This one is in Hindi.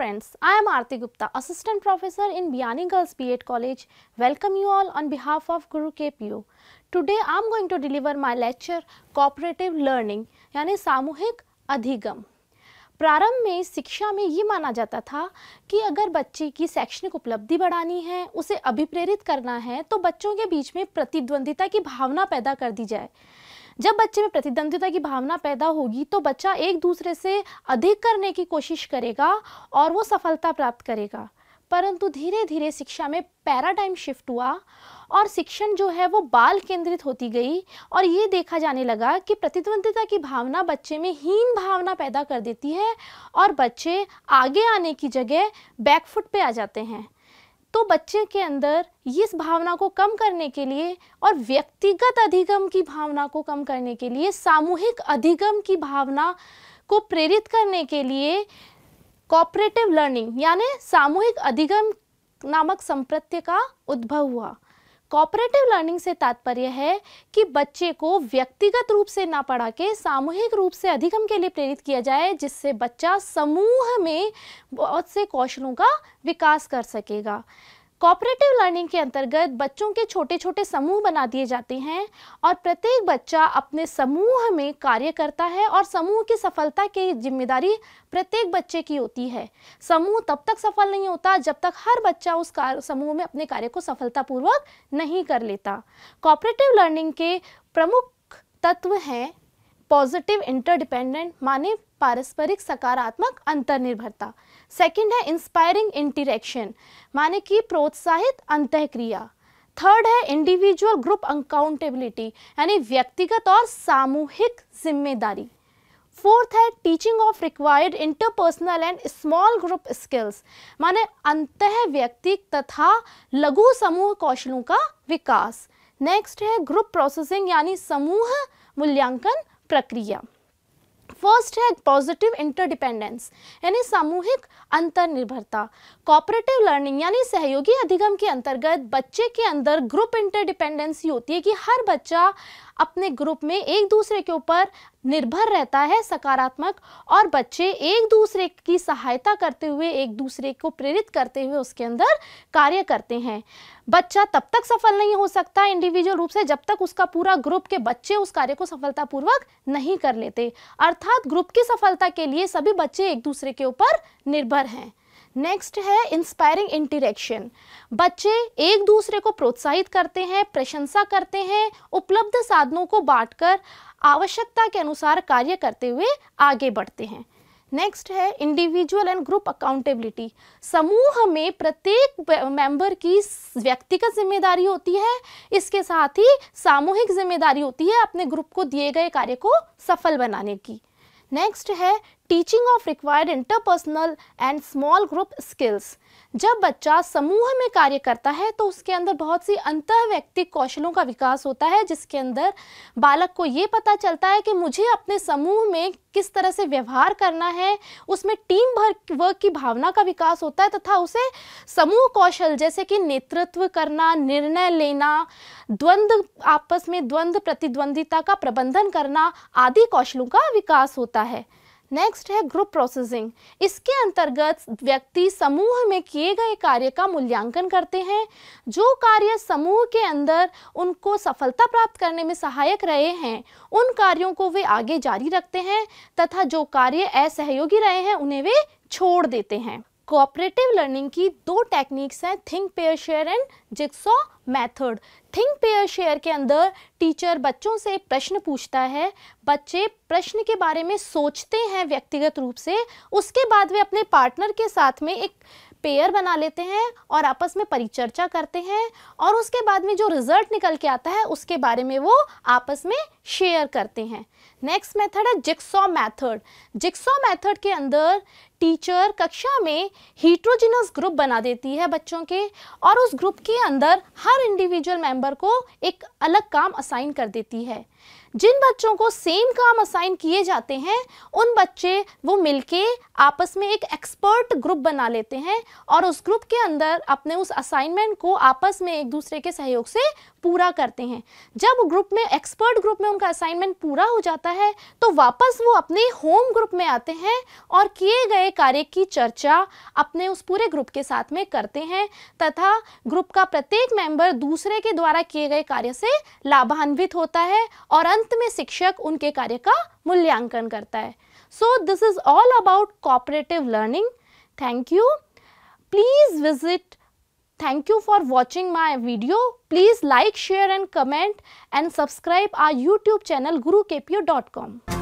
friends, I am Aarti Gupta, Assistant Professor in Biyani Girls B.Ed College. Welcome you all on behalf of Guru KPU. Today I am going to deliver my lecture Cooperative Learning यानी सामूहिक अधिगम। प्रारंभ में शिक्षा में ये माना जाता था कि अगर बच्चे की शैक्षणिक उपलब्धि बढ़ानी है, उसे अभिप्रेरित करना है, तो बच्चों के बीच में प्रतिद्वंदिता की भावना पैदा कर दी जाए। जब बच्चे में प्रतिद्वंदिता की भावना पैदा होगी तो बच्चा एक दूसरे से अधिक करने की कोशिश करेगा और वो सफलता प्राप्त करेगा। परंतु धीरे धीरे शिक्षा में पैराडाइम शिफ्ट हुआ और शिक्षण जो है वो बाल केंद्रित होती गई और ये देखा जाने लगा कि प्रतिद्वंदिता की भावना बच्चे में हीन भावना पैदा कर देती है और बच्चे आगे आने की जगह बैकफुट पे आ जाते हैं। तो बच्चे के अंदर इस भावना को कम करने के लिए और व्यक्तिगत अधिगम की भावना को कम करने के लिए, सामूहिक अधिगम की भावना को प्रेरित करने के लिए कोऑपरेटिव लर्निंग यानी सामूहिक अधिगम नामक संप्रत्यय का उद्भव हुआ। कोऑपरेटिव लर्निंग से तात्पर्य है कि बच्चे को व्यक्तिगत रूप से ना पढ़ा के सामूहिक रूप से अधिगम के लिए प्रेरित किया जाए, जिससे बच्चा समूह में बहुत से कौशलों का विकास कर सकेगा। कोऑपरेटिव लर्निंग के अंतर्गत बच्चों के छोटे छोटे समूह बना दिए जाते हैं और प्रत्येक बच्चा अपने समूह में कार्य करता है और समूह की सफलता की जिम्मेदारी प्रत्येक बच्चे की होती है। समूह तब तक सफल नहीं होता जब तक हर बच्चा उस समूह में अपने कार्य को सफलतापूर्वक नहीं कर लेता। कोऑपरेटिव लर्निंग के प्रमुख तत्व हैं पॉजिटिव इंटरडिपेंडेंट माने पारस्परिक सकारात्मक अंतर्निर्भरता। सेकंड है इंस्पायरिंग इंटरेक्शन माने कि प्रोत्साहित अंतःक्रिया। थर्ड है इंडिविजुअल ग्रुप अकाउंटेबिलिटी यानी व्यक्तिगत और सामूहिक जिम्मेदारी। फोर्थ है teaching of required interpersonal and small group skills माने अंतः व्यक्तिक तथा लघु समूह कौशलों का विकास। नेक्स्ट है ग्रुप प्रोसेसिंग यानी समूह मूल्यांकन प्रक्रिया। फर्स्ट है पॉजिटिव इंटरडिपेंडेंस यानी सामूहिक अंतर्निर्भरता। कोऑपरेटिव लर्निंग यानी सहयोगी अधिगम के अंतर्गत बच्चे के अंदर ग्रुप इंटरडिपेंडेंसी होती है कि हर बच्चा अपने ग्रुप में एक दूसरे के ऊपर निर्भर रहता है सकारात्मक, और बच्चे एक दूसरे की सहायता करते हुए एक दूसरे को प्रेरित करते हुए उसके अंदर कार्य करते हैं। बच्चा तब तक सफल नहीं हो सकता इंडिविजुअल रूप से जब तक उसका पूरा ग्रुप के बच्चे उस कार्य को सफलतापूर्वक नहीं कर लेते, अर्थात ग्रुप की सफलता के लिए सभी बच्चे एक दूसरे के ऊपर निर्भर हैं। नेक्स्ट है इंस्पायरिंग इंटरेक्शन। बच्चे एक दूसरे को प्रोत्साहित करते हैं, प्रशंसा करते हैं, उपलब्ध साधनों को बांटकर आवश्यकता के अनुसार कार्य करते हुए आगे बढ़ते हैं। नेक्स्ट है इंडिविजुअल एंड ग्रुप अकाउंटेबिलिटी। समूह में प्रत्येक मेंबर की व्यक्तिगत जिम्मेदारी होती है, इसके साथ ही सामूहिक जिम्मेदारी होती है अपने ग्रुप को दिए गए कार्य को सफल बनाने की। नेक्स्ट है teaching of required interpersonal and small group skills. जब बच्चा समूह में कार्य करता है तो उसके अंदर बहुत सी अंतः व्यक्तिक कौशलों का विकास होता है, जिसके अंदर बालक को ये पता चलता है कि मुझे अपने समूह में किस तरह से व्यवहार करना है। उसमें टीम वर्क की भावना का विकास होता है तथा उसे समूह कौशल जैसे कि नेतृत्व करना, निर्णय लेना, आपस में द्वंद्व प्रतिद्वंदिता का प्रबंधन करना आदि कौशलों का विकास होता है। नेक्स्ट है ग्रुप प्रोसेसिंग। इसके अंतर्गत व्यक्ति समूह में किए गए कार्य का मूल्यांकन करते हैं। जो कार्य समूह के अंदर उनको सफलता प्राप्त करने में सहायक रहे हैं उन कार्यों को वे आगे जारी रखते हैं तथा जो कार्य असहयोगी रहे हैं उन्हें वे छोड़ देते हैं। कोऑपरेटिव लर्निंग की दो टेक्निक्स हैं, think pair share and jigsaw method. Think pair share के अंदर टीचर बच्चों से प्रश्न पूछता है, बच्चे प्रश्न के बारे में सोचते हैं व्यक्तिगत रूप से, उसके बाद वे अपने पार्टनर के साथ में एक पेयर बना लेते हैं और आपस में परिचर्चा करते हैं और उसके बाद में जो रिजल्ट निकल के आता है उसके बारे में वो आपस में शेयर करते हैं। नेक्स्ट मेथड है जिगसॉ मेथड। जिगसॉ मेथड के अंदर टीचर कक्षा में हीट्रोजिनस ग्रुप बना देती है बच्चों के और उस ग्रुप के अंदर हर इंडिविजुअल मेंबर को एक अलग काम असाइन कर देती है। जिन बच्चों को सेम काम असाइन किए जाते हैं उन बच्चे वो मिलके आपस में एक एक्सपर्ट ग्रुप बना लेते हैं और उस ग्रुप के अंदर अपने उस असाइनमेंट को आपस में एक दूसरे के सहयोग से पूरा करते हैं। जब ग्रुप में एक्सपर्ट ग्रुप में उनका असाइनमेंट पूरा हो जाता जाता है तो वापस वो अपने होम ग्रुप में आते हैं और किए गए कार्य की चर्चा अपने उस पूरे ग्रुप के साथ में करते हैं तथा ग्रुप का प्रत्येक मेंबर दूसरे के द्वारा किए गए कार्य से लाभान्वित होता है और अंत में शिक्षक उनके कार्य का मूल्यांकन करता है। So this is all about cooperative learning. Thank you. Please visit. Thank you for watching my video. Please like, share and comment and subscribe our YouTube channel gurukpu.com.